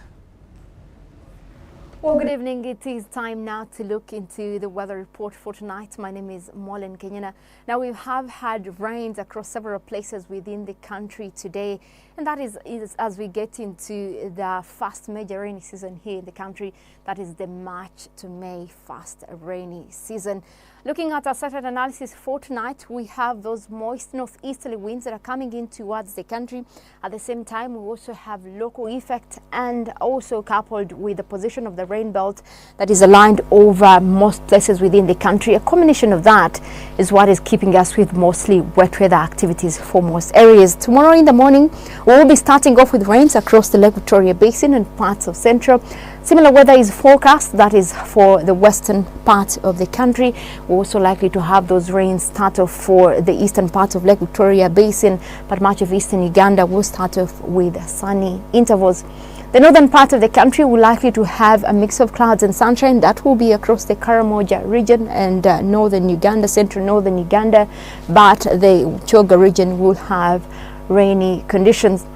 Well, good evening. It is time now to look into the weather report for tonight. My name is Molen Kenyana. Now, we have had rains across several places within the country today, and that is as we get into the first major rainy season here in the country. That is the March to May first rainy season. Looking at our Saturday analysis for tonight, we have those moist northeasterly winds that are coming in towards the country. At the same time, we also have local effect and also coupled with the position of the rain belt that is aligned over most places within the country. A combination of that is what is keeping us with mostly wet weather activities for most areas. Tomorrow in the morning, we will be starting off with rains across the Lake Victoria Basin and parts of Central. Similar weather is forecast, that is for the western part of the country. We're also likely to have those rains start off for the eastern part of Lake Victoria Basin, but much of eastern Uganda will start off with sunny intervals. The northern part of the country will likely to have a mix of clouds and sunshine. That will be across the Karamoja region and northern Uganda, central northern Uganda, but the Choga region will have rainy conditions.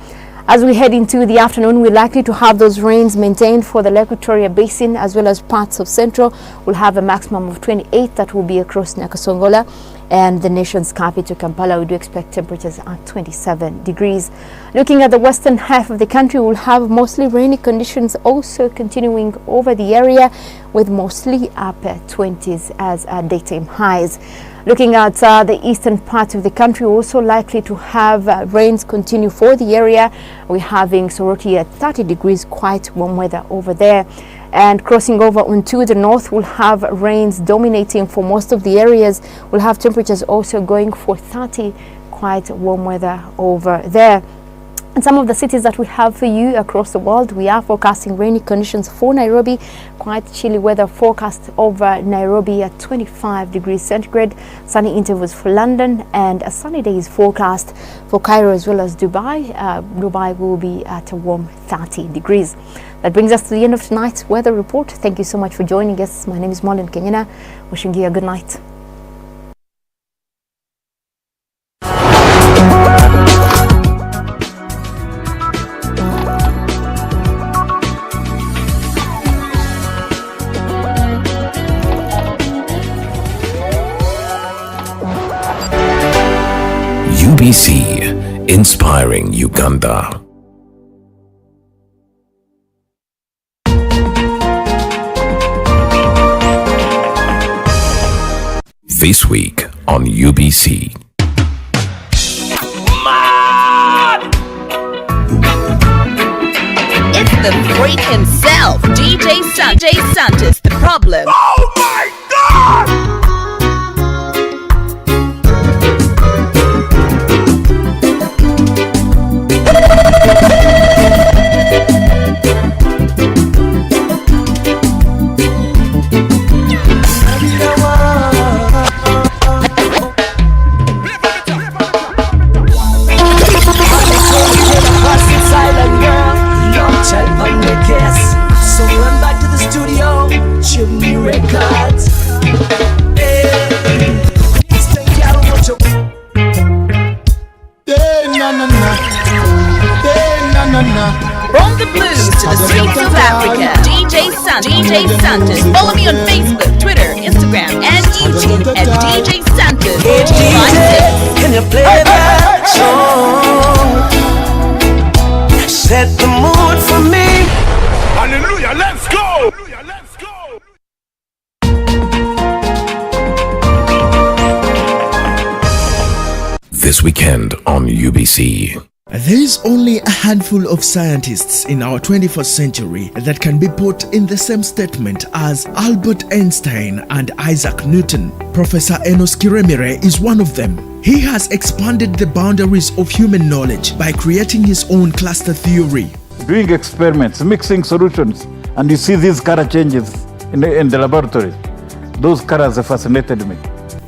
As we head into the afternoon, we're likely to have those rains maintained for the Lake Victoria Basin as well as parts of Central. We'll have a maximum of 28 that will be across Nakasongola, and the nation's capital, Kampala, we do expect temperatures at 27 degrees. Looking at the western half of the country, we'll have mostly rainy conditions also continuing over the area with mostly upper 20s as daytime highs. Looking at the eastern part of the country, we're also likely to have rains continue for the area. We're having Soroti at 30 degrees, quite warm weather over there. And crossing over onto the north, we'll have rains dominating for most of the areas. We'll have temperatures also going for 30, quite warm weather over there. And some of the cities that we have for you across the world, we are forecasting rainy conditions for Nairobi, quite chilly weather forecast over Nairobi at 25 degrees centigrade, sunny intervals for London, and a sunny day is forecast for Cairo as well as Dubai. Dubai will be at a warm 30 degrees. That brings us to the end of tonight's weather report. Thank you so much for joining us. My name is Molin Kenyana. Wishing you a good night. UBC, inspiring Uganda. This week on UBC. It's the freak himself, DJ Santos, the problem. Oh my God! So run back to the studio, Chimney Records. From the blues to the streets of Africa, DJ Santos. Follow me on Facebook, Twitter, Instagram, and YouTube at DJ Santos. Can you play that song? Set the mood for me. Hallelujah, let's go! This weekend on UBC. There is only a handful of scientists in our 21st century that can be put in the same statement as Albert Einstein and Isaac Newton. Professor Enos Kiremire is one of them. He has expanded the boundaries of human knowledge by creating his own cluster theory. Doing experiments, mixing solutions, and you see these color changes in the laboratory. Those colors have fascinated me.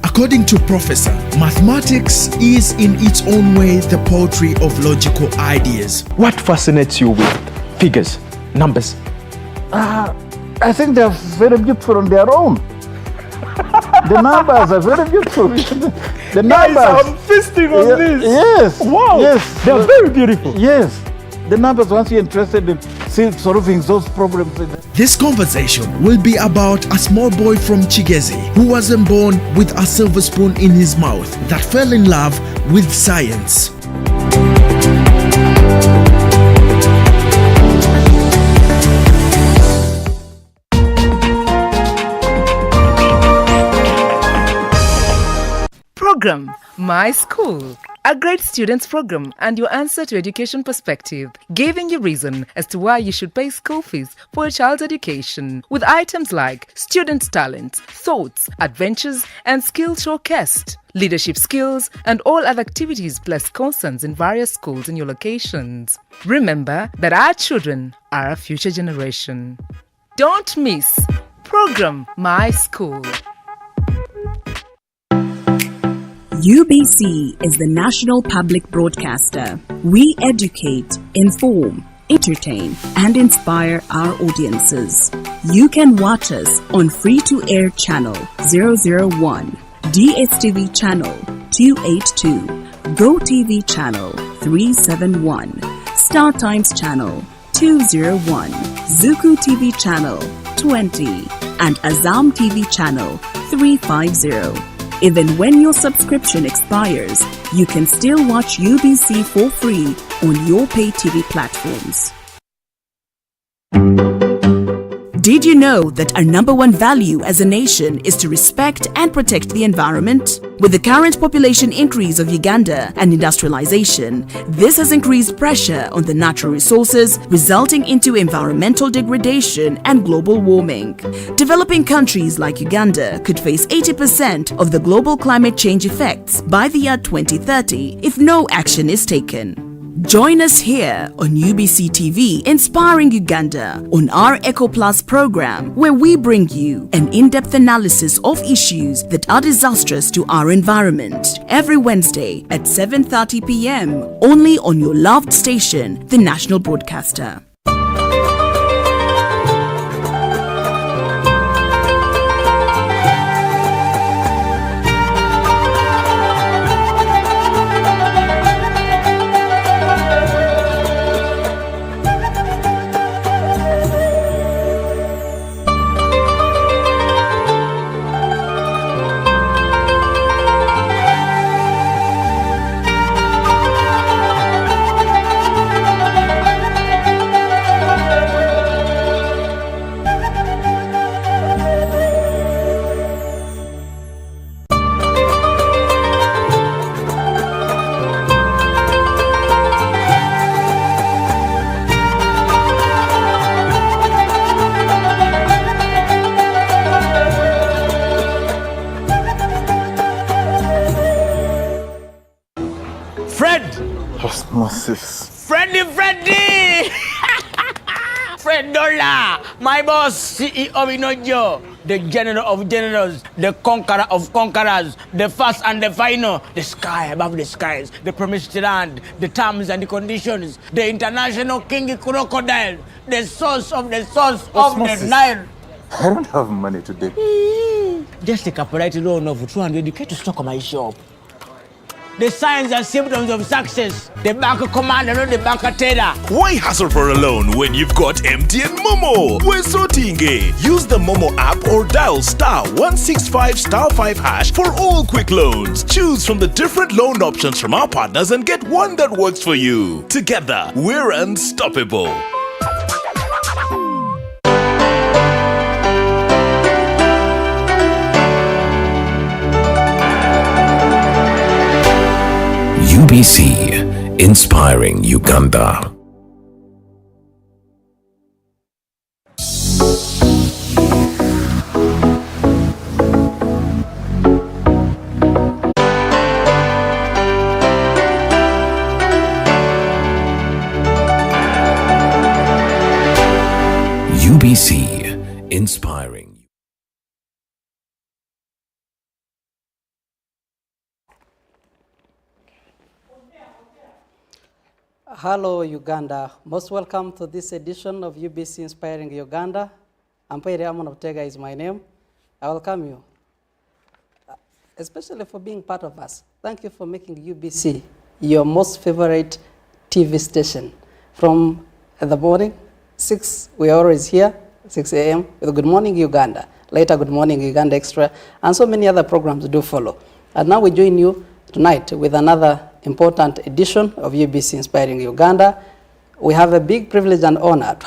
According to Professor, mathematics is in its own way the poetry of logical ideas. What fascinates you with figures, numbers? I think they're very beautiful on their own. The numbers are very beautiful. The numbers. Guys, I'm feasting on this. Yes. Wow. Yes. They're very beautiful. Yes. The numbers, once you're interested in solving those problems. This conversation will be about a small boy from Chigezi who wasn't born with a silver spoon in his mouth that fell in love with science. Program My School, a great students program and your answer to education perspective, giving you reason as to why you should pay school fees for your child's education with items like students' talents, thoughts, adventures and skills showcased, leadership skills and all other activities plus concerns in various schools in your locations. Remember that our children are our future generation. Don't miss Program My School. UBC is the national public broadcaster. We educate, inform, entertain, and inspire our audiences. You can watch us on free-to-air channel 001, DSTV channel 282, GoTV channel 371, Star Times channel 201, Zuku TV channel 20, and Azam TV channel 350. Even when your subscription expires, you can still watch UBC for free on your pay TV platforms. Did you know that our number one value as a nation is to respect and protect the environment? With the current population increase of Uganda and industrialization, this has increased pressure on the natural resources, resulting into environmental degradation and global warming. Developing countries like Uganda could face 80% of the global climate change effects by the year 2030 if no action is taken. Join us here on UBC TV Inspiring Uganda on our Eco Plus program, where we bring you an in-depth analysis of issues that are disastrous to our environment every Wednesday at 7:30 p.m. only on your loved station, the National Broadcaster. Osmosis. Freddy! Fred Dollar, my boss, CEO Inojo, the general of generals, the conqueror of conquerors, the first and the final, the sky above the skies, the promised land, the terms and the conditions, the international king crocodile, the source of the Osmosis. the Nile. I don't have money today. Just take a polite loan of 200k to stock on my shop. The signs and symptoms of success. The bank commander, not the bank teller. Why hassle for a loan when you've got MTN Momo? We're so tingy. Use the Momo app or dial *165*5# for all quick loans. Choose from the different loan options from our partners and get one that works for you. Together, we're unstoppable. UBC, Inspiring Uganda. UBC, Inspiring. Hello Uganda, most welcome to this edition of UBC Inspiring Uganda. Ampaire Amonotega is my name. I welcome you, especially for being part of us. Thank you for making UBC your most favorite TV station. From the morning, 6, we are always here, 6 a.m. with Good Morning Uganda, later Good Morning Uganda Extra, and so many other programs do follow. And now we join you tonight with another important edition of UBC Inspiring Uganda. We have a big privilege and honor to have